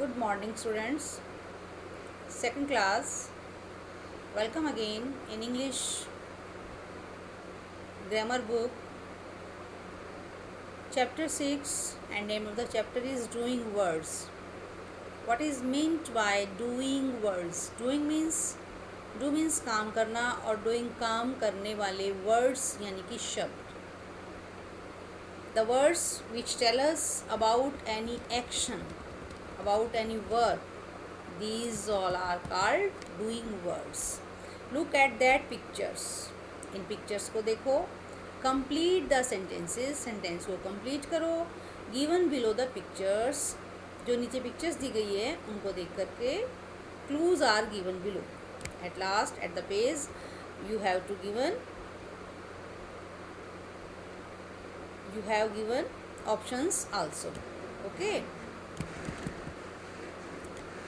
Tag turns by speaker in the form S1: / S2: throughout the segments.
S1: Good morning, students. Second class. Welcome again in English grammar book, chapter 6, and name of the chapter is doing words. What is meant by doing words? Doing means do means काम करना और doing काम करने वाले words यानी कि शब्द. The words which tell us about any action, about any verb, these all are called doing words. Look at that pictures. In pictures को देखो. Complete the sentences. Sentence को complete करो. Given below the pictures. जो नीचे pictures दी गई है उनको देख करके clues are given below. At last at the page you have given options also. Okay.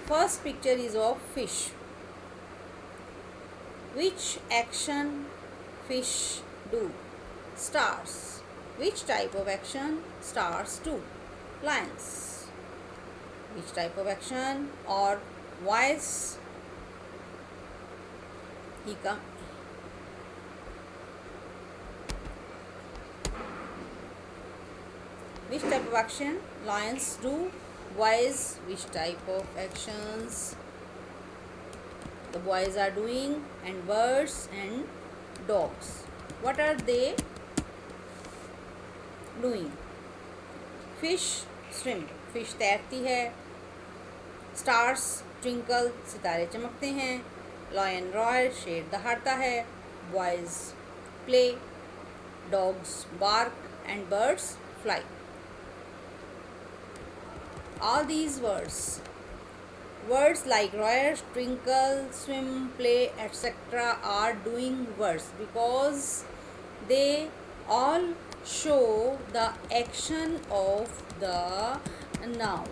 S1: First picture is of fish. Which action fish do? Stars. Which type of action stars do? Lions. Which type of action or voice he come? Which type of action lions do? Boys, which type of actions the boys are doing, and birds and dogs, what are they doing? Fish swim, fish तैरती है. Stars twinkle, सितारे चमकते हैं. Lion roar, शेर दहाड़ता है. Boys play, dogs bark, and birds fly. All these words like roar, twinkle, swim, play, etc. are doing words because they all show the action of the noun.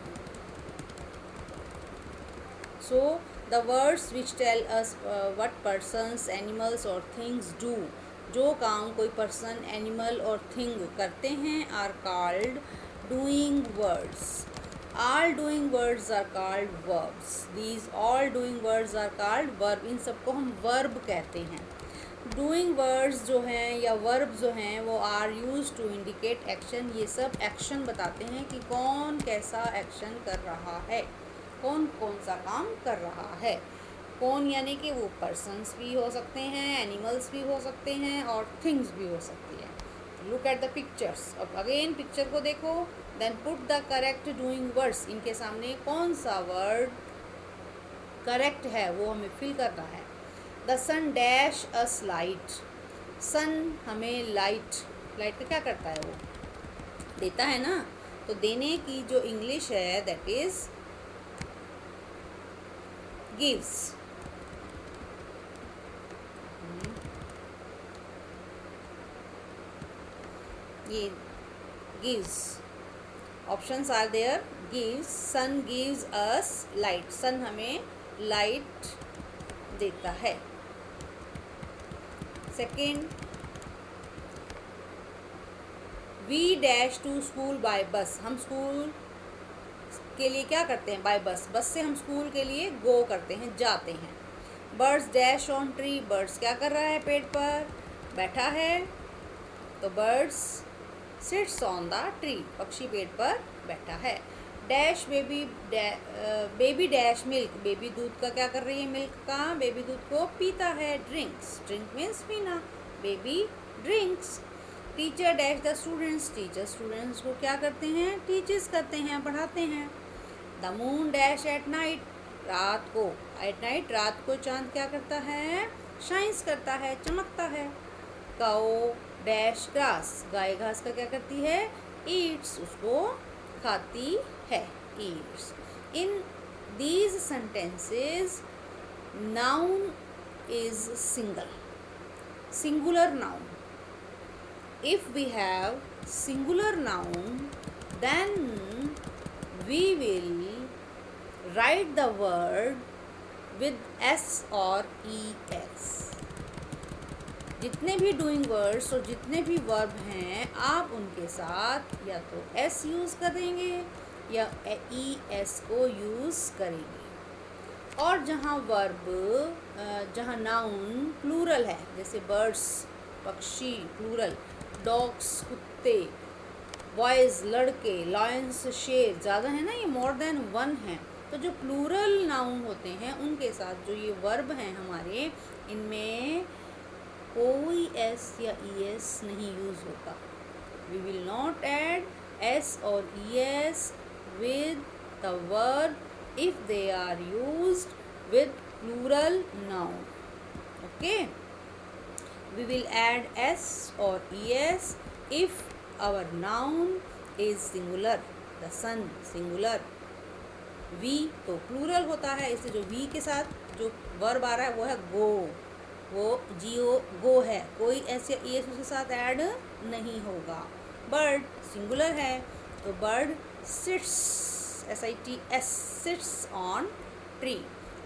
S1: So the words which tell us what persons, animals or things do, जो काम कोई person, animal और thing करते हैं are called doing words. All doing words are called verbs. These all doing words are called verb. इन सबको हम verb कहते हैं. Doing words जो हैं या verb जो हैं वो are used to indicate action. ये सब action बताते हैं कि कौन कैसा action कर रहा है, कौन कौन सा काम कर रहा है. कौन यानी कि वो persons भी हो सकते हैं, animals भी हो सकते हैं और things भी हो सकती है. Look at the pictures. अब again picture को देखो. Then put the correct doing words. इनके सामने कौन सा word correct है वो हमें fill करना है. The sun dash us light. Sun हमें light का क्या करता है, वो देता है ना. तो देने की जो English है that is gives. ये gives. Options are there. Gives. Sun gives us light. Sun हमें light देता है. Second, we dash to school by bus. हम स्कूल के लिए क्या करते हैं? by bus. बस से हम स्कूल के लिए go करते हैं, जाते हैं. Birds dash on tree. Birds क्या कर रहा है? पेड़ पर बैठा है. तो birds sits on the tree. पक्षी पेड़ पर बैठा है. Dash baby dash milk. Baby दूध का क्या कर रही है? मिल्क का. बेबी दूध को पीता है. ड्रिंक्स. ड्रिंक मीन्स पीना. Baby drinks. Teacher dash the students. Teacher students को क्या करते हैं? टीचर्स करते हैं, पढ़ाते हैं. The moon dash at night. रात को. एट नाइट रात को चांद क्या करता है? शाइन्स करता है, चमकता है. काओ डैश ग्रास. गाय घास का क्या करती है? ईट्स. उसको खाती है. Yeats. In these sentences noun is singular noun. If we have singular noun then we will write the word with s or es. जितने भी डूइंग वर्ड्स और जितने भी वर्ब हैं आप उनके साथ या तो एस यूज़ कर देंगे या ES को यूज़ करेंगे। और जहाँ वर्ब, जहाँ नाउन प्लूरल है, जैसे बर्ड्स पक्षी प्लूरल, डॉग्स कुत्ते, बॉयज़ लड़के, लायंस शेर, ज़्यादा है ना, ये मोर देन वन है। तो जो प्लूरल नाउन होते हैं उनके साथ जो ये वर्ब हैं हमारे, इनमें कोई S या ES नहीं यूज़ होता। We will not add S और ES with the verb if they are used with plural noun. Okay, we will add S or ES if our noun is singular, the sun singular, we तो plural होता है, इसलिए जो we के साथ जो verb आ रहा है वो है go, वो go है, कोई S या ES उसके साथ ऐड नहीं होगा। bird singular है तो bird sits, SITS, sits on tree।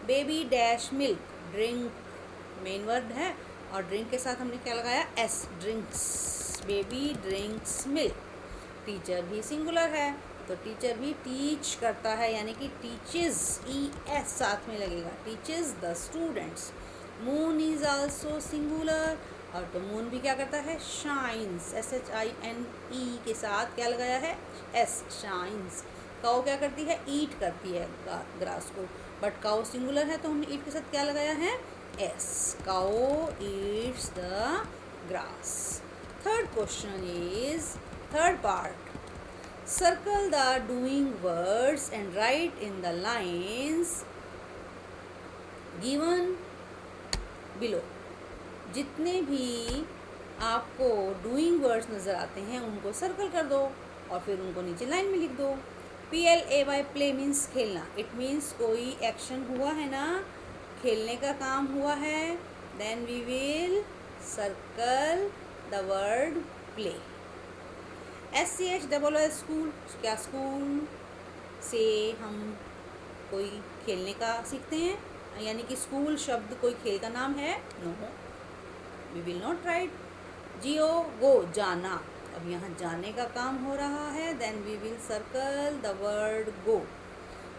S1: baby dash milk, drink main word है और ड्रिंक के साथ हमने क्या लगाया, S, drinks, baby drinks milk. Teacher भी सिंगुलर है तो टीचर भी टीच करता है, यानी कि टीचेस, ES साथ में लगेगा, teaches the students. Moon is also singular और तो मून भी क्या करता है, शाइन्स, SHINE के साथ क्या लगाया है, S, शाइन्स। काऊ क्या करती है, ईट करती है ग्रास को, बट काऊ सिंगुलर है तो हमने ईट के साथ क्या लगाया है, S, cow eats the grass। Third question is, third part, circle the doing words and write in the lines given below। जितने भी आपको डूइंग वर्ड्स नज़र आते हैं उनको सर्कल कर दो और फिर उनको नीचे लाइन में लिख दो। PLAY, प्ले मीन्स खेलना, इट मीन्स कोई एक्शन हुआ है ना, खेलने का काम हुआ है, then we will circle the word play. SCHOOL, school, क्या स्कूल से हम कोई खेलने का सीखते हैं, यानी कि स्कूल शब्द कोई खेल का नाम है, no, we will not write. GO, go, जाना, अब यहाँ जाने का काम हो रहा है, then we will circle the word go.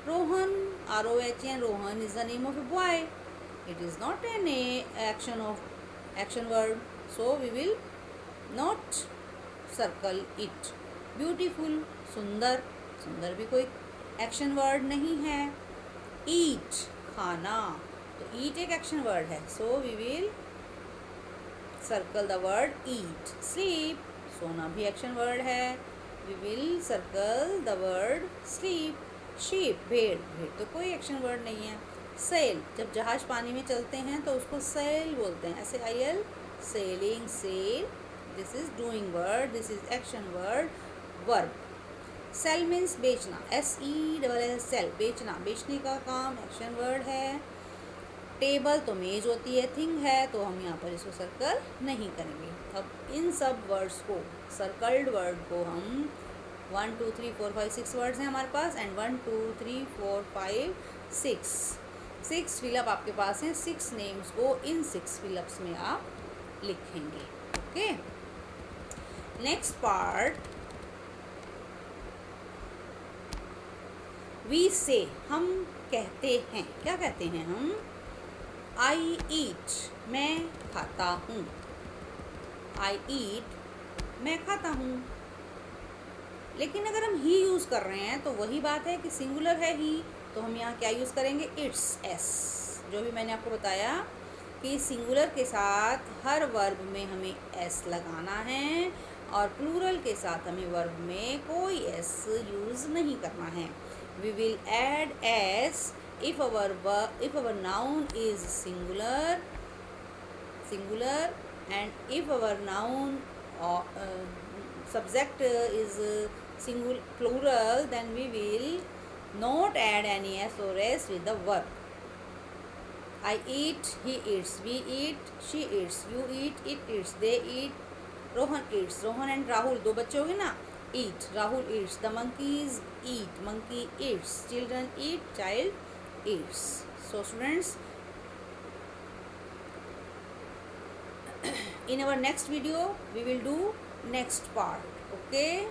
S1: Rohan, ROHN, Rohan is the name of a boy. It is not an action word, so we will not circle it. Beautiful, सुंदर, सुंदर भी कोई एक्शन वर्ड नहीं है। Eat, खाना, तो eat एक action word है, so we will circle the word eat। Sleep, सोना भी एक्शन वर्ड है, we will circle the word sleep। Sheep, भेड़, भेड़ तो कोई एक्शन वर्ड नहीं है। सेल, जब जहाज पानी में चलते हैं तो उसको सेल बोलते हैं, SAIL, sailing, sail, this is doing word, this is action word, verb. Sell means बेचना, SELL, सेल, बेचना, बेचने का काम एक्शन वर्ड है। टेबल तो मेज होती है, थिंग है, तो हम यहाँ पर इसको सर्कल नहीं करेंगे। अब इन सब वर्ड्स को, सर्कल्ड वर्ड को हम 1 2 3 4 5 6 वर्ड्स हैं हमारे पास, एंड 1 2 3 4 5 6 फिलअप आपके पास हैं। 6 नेम्स को इन 6 फिलअप्स में आप लिखेंगे। ओके, नेक्स्ट पार्ट, वी से, हम कहते हैं, क्या कहते हैं हम, आई ईट, मैं खाता हूँ, आई ईट, मैं खाता हूँ। लेकिन अगर हम ही यूज़ कर रहे हैं तो वही बात है कि सिंगुलर है ही, तो हम यहाँ क्या यूज़ करेंगे, इट्स, S। जो भी मैंने आपको बताया कि सिंगुलर के साथ हर वर्ब में हमें S लगाना है और प्लूरल के साथ हमें वर्ब में कोई S यूज़ नहीं करना है। We will add S if our noun is singular, and if our noun subject is plural, then we will not add any S or S with the verb. I eat, he eats, we eat, she eats, you eat, it eats, they eat, Rohan eats, Rohan and Rahul दो बच्चे हो गए ना, eat, Rahul eats, the monkeys eat, monkey eats, children eat, child eats. So students, in our next video we will do next part. Okay.